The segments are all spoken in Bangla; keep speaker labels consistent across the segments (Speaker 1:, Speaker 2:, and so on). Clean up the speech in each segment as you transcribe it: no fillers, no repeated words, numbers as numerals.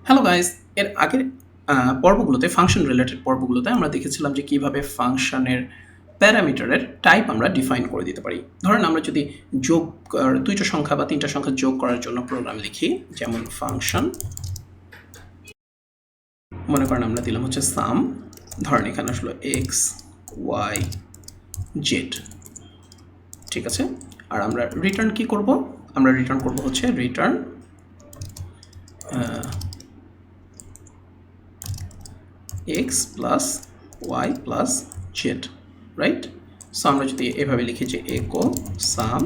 Speaker 1: হ্যালো গাইস, এর আগের পর্বগুলোতে ফাংশন রিলেটেড পর্বগুলোতে আমরা দেখেছিলাম যে কিভাবে ফাংশনের প্যারামিটারের টাইপ আমরা ডিফাইন করে দিতে পারি। ধরেন আমরা যদি যোগ দুইটা সংখ্যা বা তিনটা সংখ্যা যোগ করার জন্য প্রোগ্রাম লিখি, যেমন ফাংশন, মনে করেন আমরা দিলাম হচ্ছে সাম, ধরেন এখানে আসলো এক্স ওয়াই জেড, ঠিক আছে। আর আমরা রিটার্ন কি করব? আমরা রিটার্ন করব হচ্ছে return x plus y plus z, right? So আমরা যদি এভাবে লিখি যে একো সাম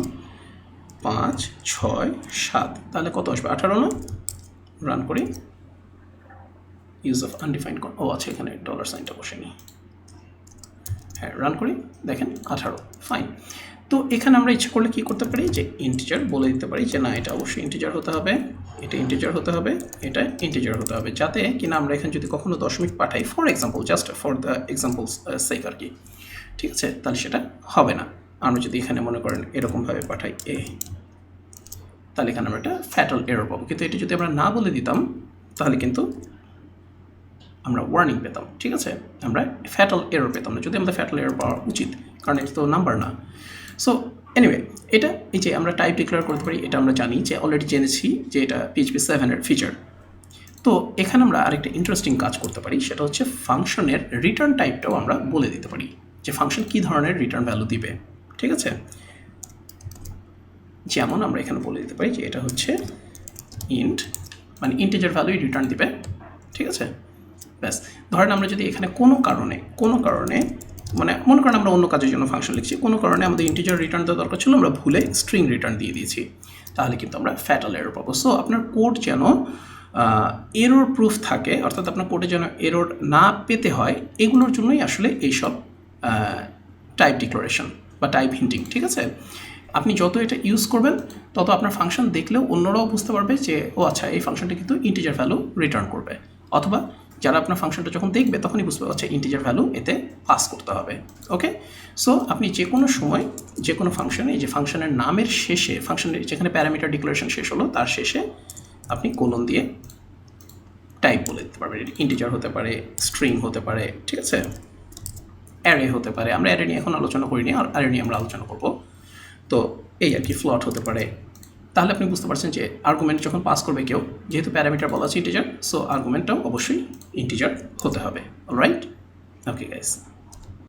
Speaker 1: 5 6 7, তাহলে কত আসবে? 18 না? রান করি। ইউজ অফ আনডিফাইন্ড, ও আচ্ছা এখানে ডলার সাইনটা বসেনি। হ্যাঁ, রান করি, দেখেন 18, ফাইন। তো এখানে আমরা ইচ্ছে করলে কি করতে পারি, যে ইন্টিজার বলে দিতে পারি যে না, এটা অবশ্যই ইন্টিজার হতে হবে, এটা ইন্টিজার হতে হবে, এটা ইন্টিজার হতে হবে, যাতে কিনা আমরা এখানে যদি কখনো দশমিক পাঠাই, for example, just for the example sake আর কি, ঠিক আছে, তাহলে সেটা হবে না। আমরা যদি এখানে মনে করেন এরকমভাবে পাঠাই এ, তাহলে এখানে আমরা একটা ফ্যাটাল এরর পাবো। কিন্তু এটা যদি আমরা না বলে দিতাম তাহলে কিন্তু আমরা ওয়ার্নিং পেতাম, ঠিক আছে, আমরা ফ্যাটাল এরর পেতাম না, যদি আমাদের ফ্যাটাল এরর পাওয়া উচিত, কারণ এটা তো নাম্বার না। সো এনিওয়ে, এটা এই যে আমরা টাইপ ডিক্লেয়ার করতে পারি, এটা আমরা জানি যে অলরেডি জেনেছি যে এটা PHP 7-এর ফিচার। তো এখানে আমরা আরেকটা ইন্টারেস্টিং কাজ করতে পারি, সেটা হচ্ছে ফাংশনের রিটার্ন টাইপটাও আমরা বলে দিতে পারি, যে ফাংশন কী ধরনের রিটার্ন ভ্যালু দিবে, ঠিক আছে। যেমন আমরা এখানে বলে দিতে পারি যে এটা হচ্ছে ইন্ট, মানে ইন্টিজার ভ্যালুই রিটার্ন দিবে, ঠিক আছে। ব্যাস, ধরেন আমরা যদি এখানে কোনো কারণে মানে মনে করেন আমরা অন্য কাজের জন্য ফাংশন লিখছি, কোনো কারণে আমাদের ইন্টিজার রিটার্ন দেওয়া দরকার ছিল, আমরা ভুলে স্ট্রিং রিটার্ন দিয়ে দিয়েছি, তাহলে কিন্তু আমরা ফ্যাটাল এরর পাবো। সো আপনার কোড যেন এরর প্রুফ থাকে, অর্থাৎ আপনার কোডে যেন এরর না পেতে হয়, এগুলোর জন্যই আসলে এইসব টাইপ ডিক্লারেশন বা টাইপ হিন্টিং, ঠিক আছে। আপনি যত এটা ইউজ করবেন তত আপনার ফাংশন দেখলেও অন্যরাও বুঝতে পারবে যে ও আচ্ছা, এই ফাংশনটা কিন্তু ইন্টিজার ভ্যালু রিটার্ন করবে, অথবা যারা আপনার ফাংশনটা যখন দেখবে তখনই বুঝবে আচ্ছা ইন্টিজার ভ্যালু এতে পাস করতে হবে। ওকে, সো আপনি যে কোনো সময় যে কোনো ফাংশনে, এই যে ফাংশনের নামের শেষে, ফাংশনের যেখানে প্যারামিটার ডিক্লারেশন শেষ হলো তার শেষে আপনি কোলন দিয়ে টাইপ বলে দিতে পারবেন। ইন্টিজার হতে পারে, স্ট্রিং হতে পারে, ঠিক আছে, অ্যারে হতে পারে। আমরা অ্যারে নিয়ে এখন আলোচনা করিনি, আর অ্যারে নিয়ে আমরা আলোচনা করব। তো এই আর কি, ফ্লট হতে পারে। তাহলে আপনি বুঝতে পারছেন যে আর্গুমেন্ট যখন পাস করবে কেউ, যেহেতু প্যারামিটার বলা আছে ইন্টিজার, সো আর্গুমেন্টটাও অবশ্যই ইন্টিজার হতে হবে। Alright, okay guys.